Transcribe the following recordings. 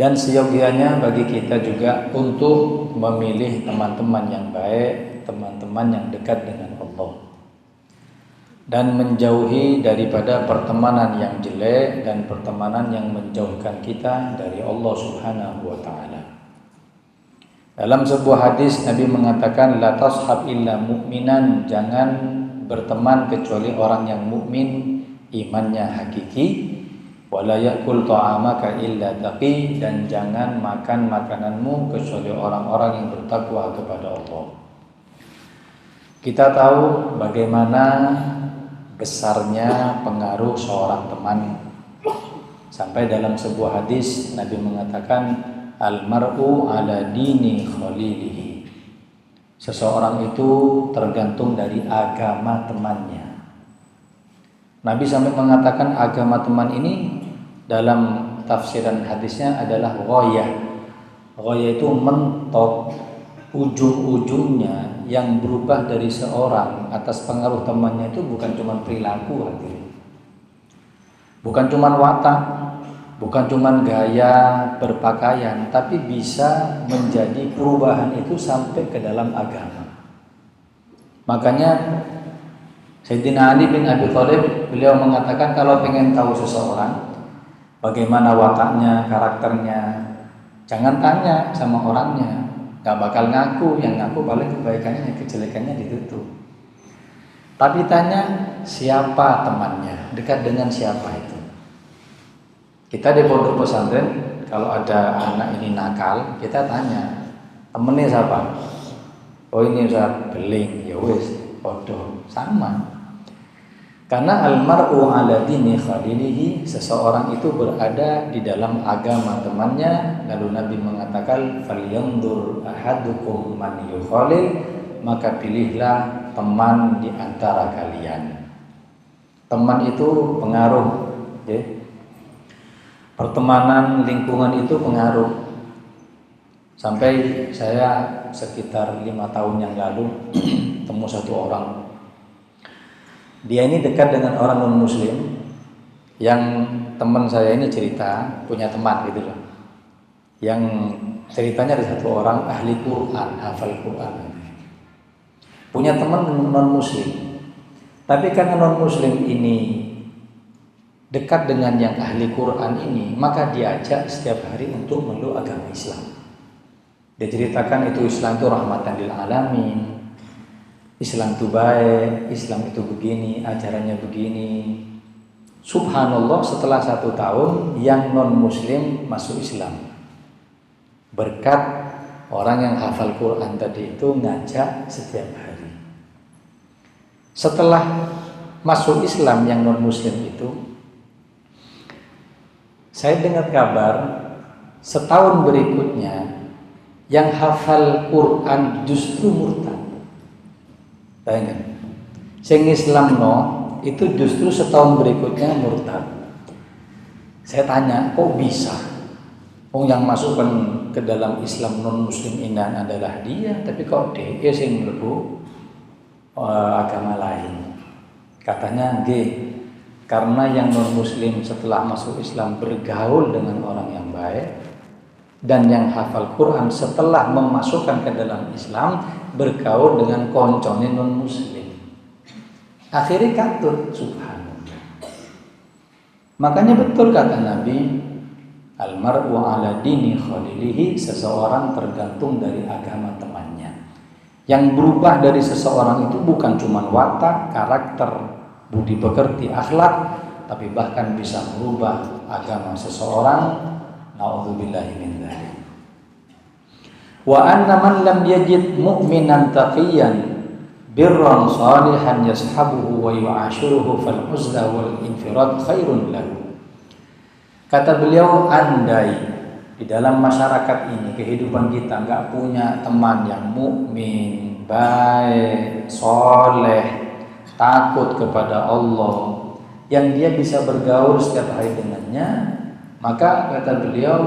Dan seyogianya bagi kita juga untuk memilih teman-teman yang baik, teman-teman yang dekat dengan Allah, dan menjauhi daripada pertemanan yang jelek dan pertemanan yang menjauhkan kita dari Allah Subhanahu wa taala. Dalam sebuah hadis Nabi mengatakan, la tashab illa mu'minan, jangan berteman kecuali orang yang mukmin, imannya hakiki. Wala yakul ta'amaka illa taqi, dan jangan makan makananmu kecuali orang-orang yang bertakwa kepada Allah. Kita tahu bagaimana besarnya pengaruh seorang teman. Sampai dalam sebuah hadis Nabi mengatakan, al-mar'u ala dini khalilihi. Seseorang itu tergantung dari agama temannya. Nabi sampai mengatakan agama teman ini dalam tafsiran hadisnya adalah ghayah. Ghayah itu mentok, ujung-ujungnya yang berubah dari seorang atas pengaruh temannya itu bukan cuma perilaku hadirin, bukan cuma watak, bukan cuma gaya berpakaian, tapi bisa menjadi perubahan itu sampai ke dalam agama. Makanya Sayyidina Ali bin Abi Thalib, beliau mengatakan kalau pengen tahu seseorang bagaimana wataknya, karakternya, jangan tanya sama orangnya, gak bakal ngaku, yang ngaku paling kebaikannya, kejelekannya ditutup. Tapi tanya siapa temannya, dekat dengan siapa itu. Kita di pondok pesantren kalau ada anak ini nakal, kita tanya temennya siapa. Oh ini Ustaz beling, ya wis, podo sama. Karena almar'u ala dini khalilihi, seseorang itu berada di dalam agama temannya. Lalu Nabi mengatakan, falyanzur ahadukum man yukhalil, maka pilihlah teman di antara kalian. Teman itu pengaruh, ya. Pertemanan, lingkungan itu pengaruh. Sampai saya sekitar 5 tahun yang lalu temu satu orang. Dia ini dekat dengan orang non-muslim. Yang teman saya ini cerita, punya teman gitu loh, yang ceritanya ada satu orang ahli Quran, hafal Quran, punya teman non-muslim. Tapi karena non-muslim ini dekat dengan yang ahli Quran ini, maka diajak setiap hari untuk meluk agama Islam. Dia ceritakan itu Islam itu rahmatan lil alamin, Islam itu baik, Islam itu begini, ajarannya begini. Subhanallah, setelah 1 tahun yang non-muslim masuk Islam. Berkat orang yang hafal Quran tadi itu ngajak setiap hari. Setelah masuk Islam yang non-muslim itu, saya dengar kabar setahun berikutnya yang hafal Quran justru murtad. Bayangkan, sing Islam itu justru setahun berikutnya murtad. Saya tanya, kok bisa? Oh, yang masukkan ke dalam Islam non-muslim ini adalah dia, tapi kok dia sing mlebu agama lain? Katanya, karena yang non-muslim setelah masuk Islam bergaul dengan orang yang baik, dan yang hafal Quran setelah memasukkan ke dalam Islam bergaul dengan koncone non-muslim. Akhirnya katut, subhanallah. Makanya betul kata Nabi, almar'u ala dini khalilihi, seseorang tergantung dari agama temannya. Yang berubah dari seseorang itu bukan cuma watak, karakter, budi pekerti, akhlak, tapi bahkan bisa merubah agama seseorang. Na'udzubillahi min dzalik. Wa anna man lam yajid mu'minan taqiyan birran salihan yashabuhu wa yu'ashiruhu fal uzla wal infirad khairun lahu. Kata beliau, andai di dalam masyarakat ini, kehidupan kita enggak punya teman yang mukmin, baik, soleh, takut kepada Allah, yang dia bisa bergaul setiap hari dengannya, maka kata beliau,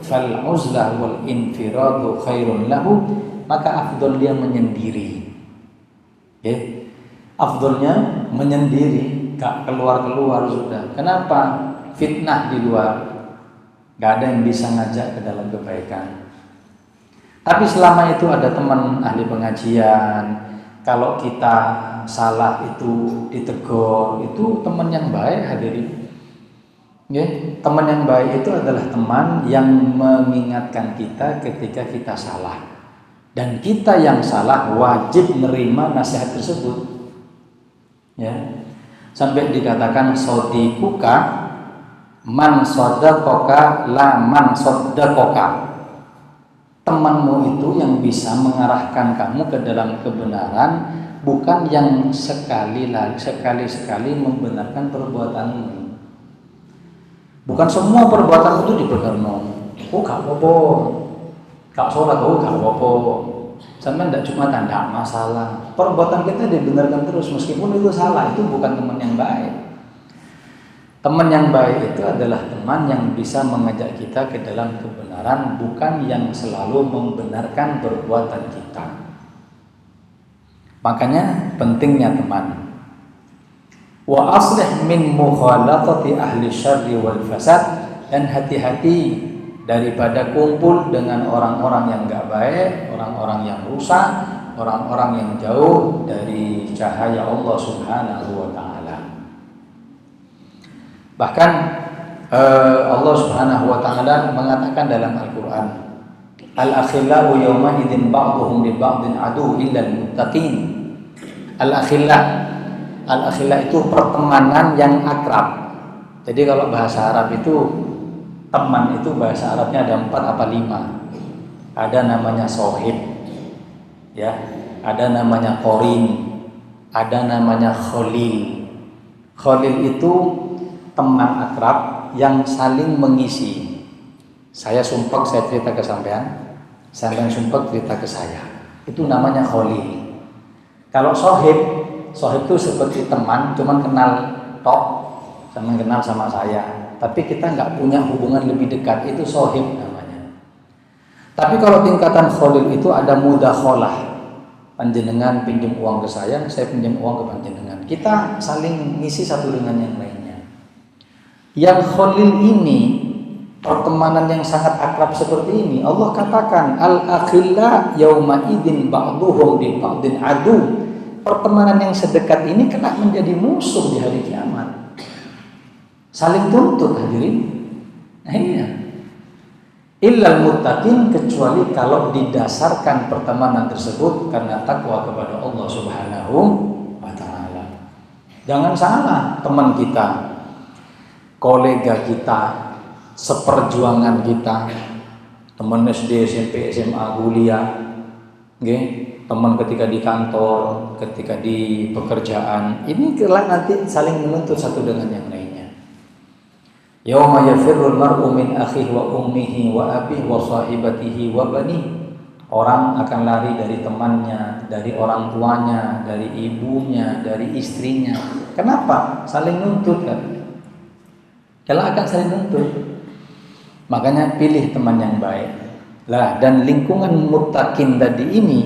fal uzlah wal infiradu khairun lahu, maka afdal dia menyendiri. Afdalnya menyendiri, gak keluar-keluar sudah. Kenapa? Fitnah di luar. nggak ada yang bisa ngajak ke dalam kebaikan. Tapi selama itu ada teman ahli pengajian, kalau kita salah itu ditegur, itu teman yang baik hadirin. Ya, teman yang baik itu adalah teman yang mengingatkan kita ketika kita salah. Dan kita yang salah wajib menerima nasihat tersebut. Ya. Sampai dikatakan sodikuka man sodakoka la man sodakoka. Temanmu itu yang bisa mengarahkan kamu ke dalam kebenaran, bukan yang sekali membenarkan perbuatanmu. Bukan semua perbuatan itu dibenarkan. Oh gak apa-apa, gak sholat, oh gak apa-apa. Sampai tidak cuma tanda masalah. Perbuatan kita dibenarkan terus meskipun itu salah, itu bukan teman yang baik. Teman yang baik itu adalah teman yang bisa mengajak kita ke dalam kebenaran, bukan yang selalu membenarkan perbuatan kita. Makanya pentingnya teman. Wa aslih min mukhalatati ahli syarri wal fasad, dan hati-hati daripada kumpul dengan orang-orang yang enggak baik, orang-orang yang rusak, orang-orang yang jauh dari cahaya Allah Subhanahu wa taala. Bahkan Allah Subhanahu wa taala mengatakan dalam Al-Qur'an, al-akhillau yawma idzin ba'dhum li ba'din adu illa al-muttaqin. Al-akhilla itu pertemanan yang akrab. Jadi kalau bahasa Arab itu teman itu bahasa Arabnya ada 4 apa 5. Ada namanya sohib, ya, ada namanya korin, ada namanya khalil. Khalil itu teman akrab yang saling mengisi. Saya sumpek, saya cerita ke sampean, sampean sumpek cerita ke saya. Itu namanya khalil. Kalau sohib itu seperti teman, cuman kenal tok, sama kenal sama saya, tapi kita nggak punya hubungan lebih dekat, itu sohib namanya. Tapi kalau tingkatan khalil itu ada mudakhalah, panjenengan pinjam uang ke saya pinjam uang ke panjenengan, kita saling ngisi satu dengan yang lainnya. Yang khalil ini, pertemanan yang sangat akrab seperti ini, Allah katakan al-akhilla yauma idzin ba'dhuhum li ba'din adu. Pertemanan yang sedekat ini kena menjadi musuh di hari kiamat. Saling tuntut hadirin. Nah iya. Illal muttaqin, kecuali kalau didasarkan pertemanan tersebut karena takwa kepada Allah Subhanahu wa taala. Jangan salah, teman kita, kolega kita, seperjuangan kita, teman SD, SMP, SMA, kuliah, teman ketika di kantor, ketika di pekerjaan, ini kelak nanti saling menuntut satu dengan yang lainnya. Yauma yafirrul mar'u min akhihi wa ummihi wa abihi wa sahibatihi wa banihi. Orang akan lari dari temannya, dari orang tuanya, dari ibunya, dari istrinya. Kenapa? Saling nuntut kan? Kelak akan saling nuntut. Makanya pilih teman yang baik. Lah, dan lingkungan muttaqin tadi ini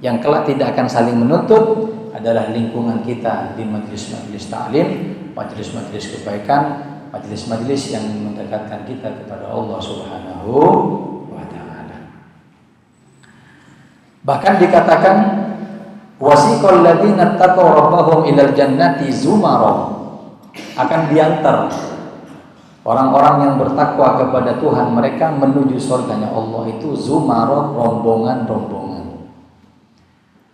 yang kelak tidak akan saling menuntut adalah lingkungan kita di majelis-majelis ta'lim, majelis-majelis kebaikan, majelis-majelis yang mendekatkan kita kepada Allah Subhanahu wa taala. Bahkan dikatakan wasiqal ladzina taqaw rabbahum ilal jannati zumara, akan diantar orang-orang yang bertakwa kepada Tuhan mereka menuju surganya Allah itu zumara, rombongan-rombongan.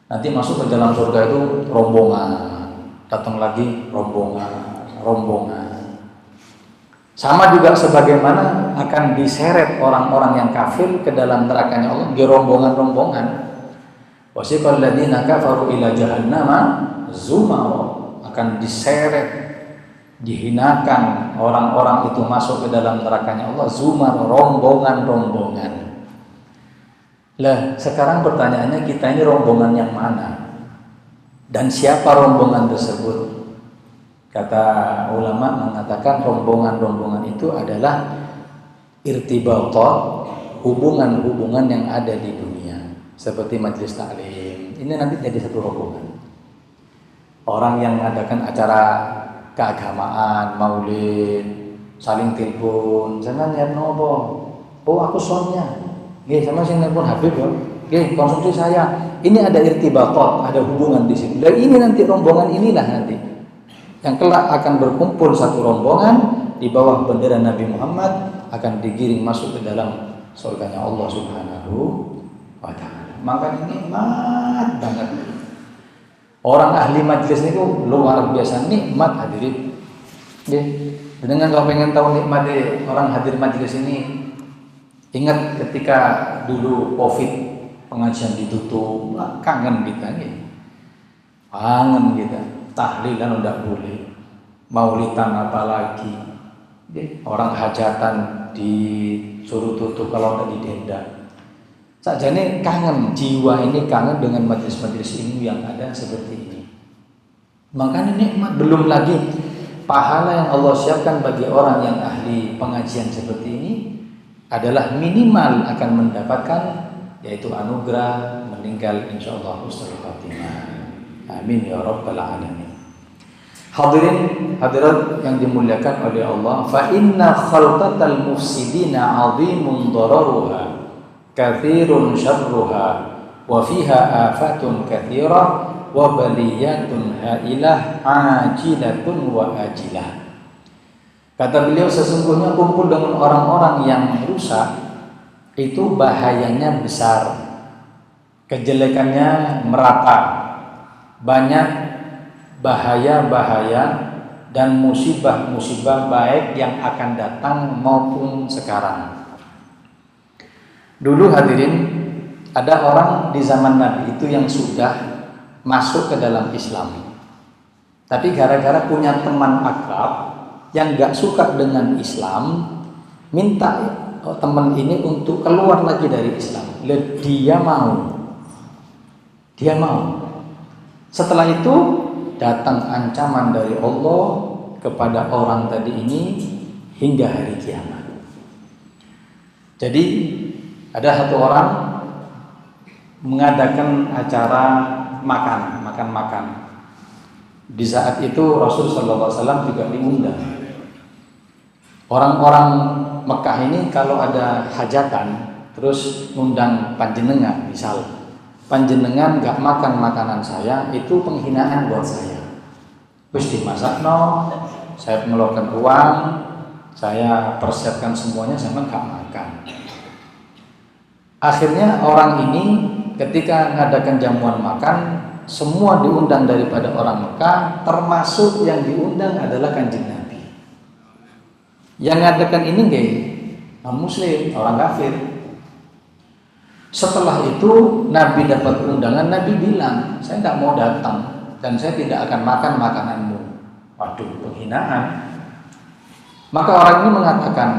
Nanti masuk ke dalam surga itu rombongan, datang lagi rombongan. Sama juga sebagaimana akan diseret orang-orang yang kafir ke dalam nerakanya Allah di rombongan-rombongan. Wasiqal ladzina kafaru ila jahannama zumara, akan diseret, dihinakan orang-orang itu masuk ke dalam nerakanya Allah zumara, rombongan-rombongan. Lah, sekarang pertanyaannya, kita ini rombongan yang mana? Dan siapa rombongan tersebut? Kata ulama mengatakan rombongan-rombongan itu adalah irtibatat, hubungan-hubungan yang ada di dunia. Seperti majelis taklim. Ini nanti jadi satu rombongan. Orang yang mengadakan acara keagamaan, maulid, saling telepon, sampean niat nopo? Oh aku soalnya, nggih sama sing telepon Habib ya, nggih konsumsi saya. Ini ada irtibatot, ada hubungan di situ. Dan ini nanti rombongan inilah nanti yang kelak akan berkumpul satu rombongan di bawah bendera Nabi Muhammad akan digiring masuk ke dalam surganya Allah Subhanahu wa Ta'ala. Maka ini nikmat banget. Orang ahli majlis itu luar biasa nikmat hadirin. Ya. Dengan kalau pengen tahu nikmatnya orang hadir majlis ini, ingat ketika dulu Covid pengajian ditutup, kangen kita nih. Kangen kita. Tahlilan udah boleh. Maulidan apalagi. Orang hajatan disuruh tutup kalau udah didenda. Sajane kangen, jiwa ini kangen dengan majelis-majelis ilmu yang ada seperti ini. Makanya nikmat, belum lagi pahala yang Allah siapkan bagi orang yang ahli pengajian seperti ini adalah minimal akan mendapatkan yaitu anugerah meninggal insyaallah husnul khatimah. Amin ya rabbal alamin. Hadirin hadirat yang dimuliakan oleh Allah, fa inna khalqatal mufsidina 'azimun dararuha kathirun syarruha wa fiha afatun kathirah wa baliyatun hailah ajilatun wa ajilah. Kata beliau, sesungguhnya kumpul dengan orang-orang yang rusak itu bahayanya besar, kejelekannya merata, banyak bahaya-bahaya dan musibah-musibah baik yang akan datang maupun sekarang. Dulu hadirin, ada orang di zaman Nabi itu yang sudah masuk ke dalam Islam, tapi gara-gara punya teman akrab yang gak suka dengan Islam, minta teman ini untuk keluar lagi dari Islam. Dia mau. Setelah itu datang ancaman dari Allah kepada orang tadi ini hingga hari kiamat. Jadi ada satu orang mengadakan acara makan. Di saat itu Rasulullah SAW juga diundang. Orang-orang Mekah ini kalau ada hajatan terus undang panjenengan, misal panjenengan gak makan makanan saya, itu penghinaan buat saya. Terus dimasak saya mengeluarkan uang, saya persiapkan semuanya, sama gak makan. Akhirnya orang ini ketika mengadakan jamuan makan, semua diundang daripada orang Mekah, termasuk yang diundang adalah Kanjeng Nabi. Yang mengadakan ini non muslim, orang kafir. Setelah itu Nabi dapat undangan, Nabi bilang, saya tidak mau datang dan saya tidak akan makan makananmu. Waduh, penghinaan. Maka orang ini mengatakan,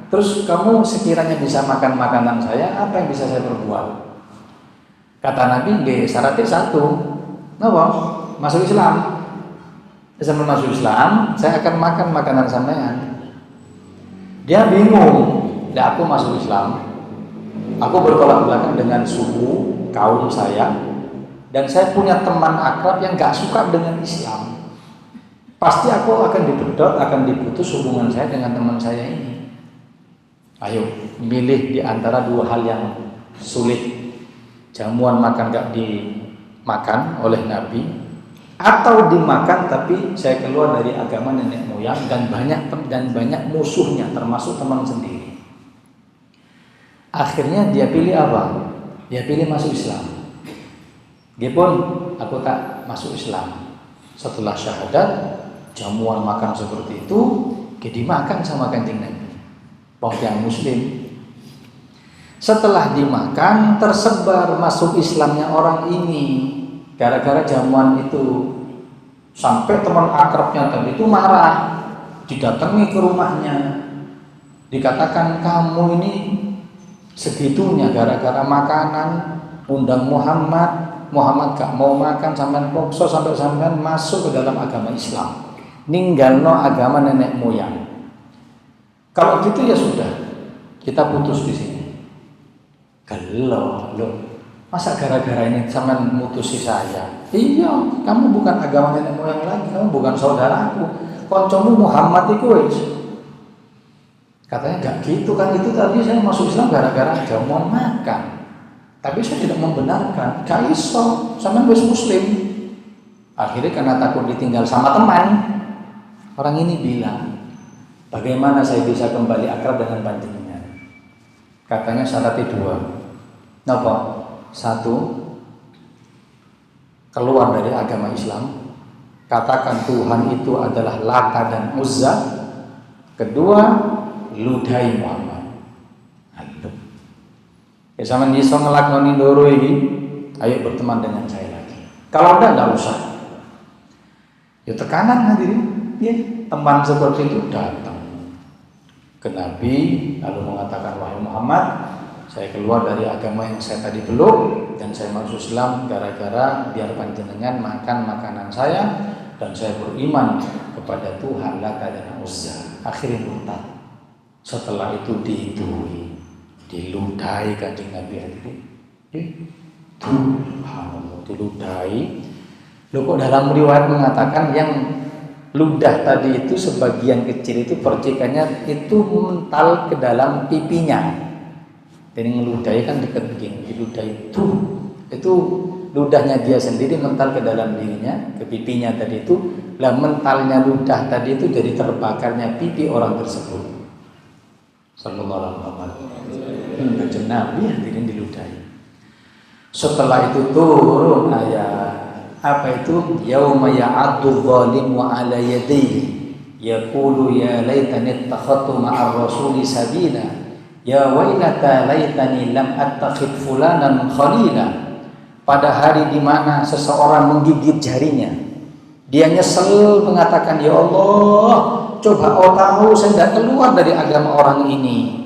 terus kamu sekiranya bisa makan makanan saya, apa yang bisa saya perbuat? Kata Nabi, syaratnya satu, masuk Islam. Sambil masuk Islam, saya akan makan makanan sampean. Dia bingung, aku masuk Islam, aku bertolak belakang dengan suku kaum saya, dan saya punya teman akrab yang gak suka dengan Islam. Pasti aku akan dibedot, akan diputus hubungan saya dengan teman saya ini. Ayo, milih di antara dua hal yang sulit. Jamuan makan gak dimakan oleh Nabi, atau dimakan tapi saya keluar dari agama nenek moyang dan banyak musuhnya, termasuk teman sendiri. Akhirnya dia pilih apa? Dia pilih masuk Islam. Dia pun, aku tak masuk Islam. Setelah syahadat, jamuan makan seperti itu dimakan sama Kanjeng Nabi, yang muslim. Setelah dimakan, tersebar masuk Islamnya orang ini gara-gara jamuan itu. Sampai teman akrabnya tadi itu marah, didatangi ke rumahnya, dikatakan kamu ini segitunya gara-gara makanan, undang Muhammad gak mau makan, sampean pokso sampai sampean masuk ke dalam agama Islam, ninggalno agama nenek moyang. Kalau gitu ya sudah, kita putus di sini. Gelo, masa gara-gara ini sampean mutusi saya? Iya, kamu bukan agama nenek moyang lagi, kamu bukan saudaraku. Koncomu Muhammad iku wis. Katanya nggak gitu kan, itu tadi saya masuk Islam gara-gara jamuan makan. Tapi saya tidak membenarkan. Gak iso, sampean wis muslim. Akhirnya karena takut ditinggal sama teman, orang ini bilang, bagaimana saya bisa kembali akrab dengan panjenengan? Katanya syaratnya 2. Napa? 1, keluar dari agama Islam, katakan Tuhan itu adalah Lata dan Uzza. Kedua, ludahi Muhammad. Aduh. Ya sama iso ngelakoni loro ini, ayo berteman dengan saya lagi. Kalau enggak usah. Ya tekanan hadirin. Ya, teman seperti itu datang ke Nabi lalu mengatakan, wahai Muhammad, saya keluar dari agama yang saya tadi peluk dan saya masuk Islam gara-gara biar panjenengan makan makanan saya dan saya beriman kepada Tuhan Lata dan Uzza. Akhirnya murtad. Setelah itu dihidui, diludahi Kanjeng Nabi hadirin. Subhanallah, diludahi. Loh kok dalam riwayat mengatakan yang ludah tadi itu sebagian kecil itu percikannya itu mental ke dalam pipinya. Jadi ngeludahi kan dekat begini, diludahi itu ludahnya dia sendiri mental ke dalam dirinya, ke pipinya tadi itu. Lah mentalnya ludah tadi itu jadi terbakarnya pipi orang tersebut. Sallallahu alaihi wasallam. Kanjeng Nabi hadirin diludahi. Setelah itu turun ayat apa itu? Yauma ya'addu dhalimu 'ala yadayhi yaqulu ya laitani ittakhadtu ma'ar rasuli sabila ya wailata laitani lam attakhid fulanan khalila. Pada hari di mana seseorang menggigit jarinya, dia nyesel mengatakan, ya Allah, coba Allah tahu saya tidak keluar dari agama orang ini.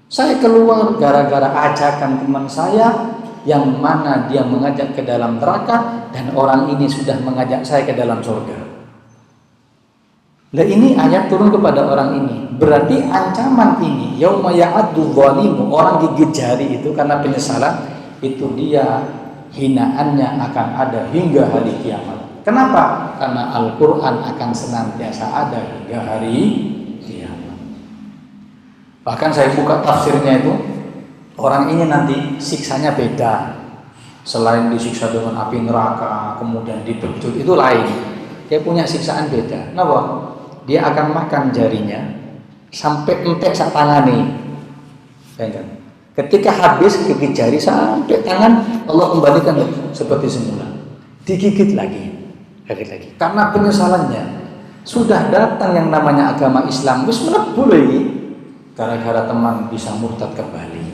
Saya keluar gara-gara ajakan teman saya yang mana dia mengajak ke dalam neraka dan orang ini sudah mengajak saya ke dalam surga. Nah ini ayat turun kepada orang ini. Berarti ancaman ini, yauma ya'addu dhalimu, orang gigit jari itu karena penyesalan, itu dia hinaannya akan ada hingga hari kiamat. Kenapa? Karena Al-Quran akan senantiasa ada hingga hari kiamat. Bahkan saya buka tafsirnya itu, orang ini nanti siksanya beda. Selain disiksa dengan api neraka, kemudian dipecut, itu lain. Dia punya siksaan beda. Kenapa? Dia akan makan jarinya sampai entek sak tangane. Kan? Ketika habis gigit jari sampai tangan, Allah kembalikan seperti semula. Digigit lagi, gigit lagi. Karena penyesalannya sudah datang yang namanya agama Islam, wis mlebu lagi. Gara-gara teman bisa murtad kembali.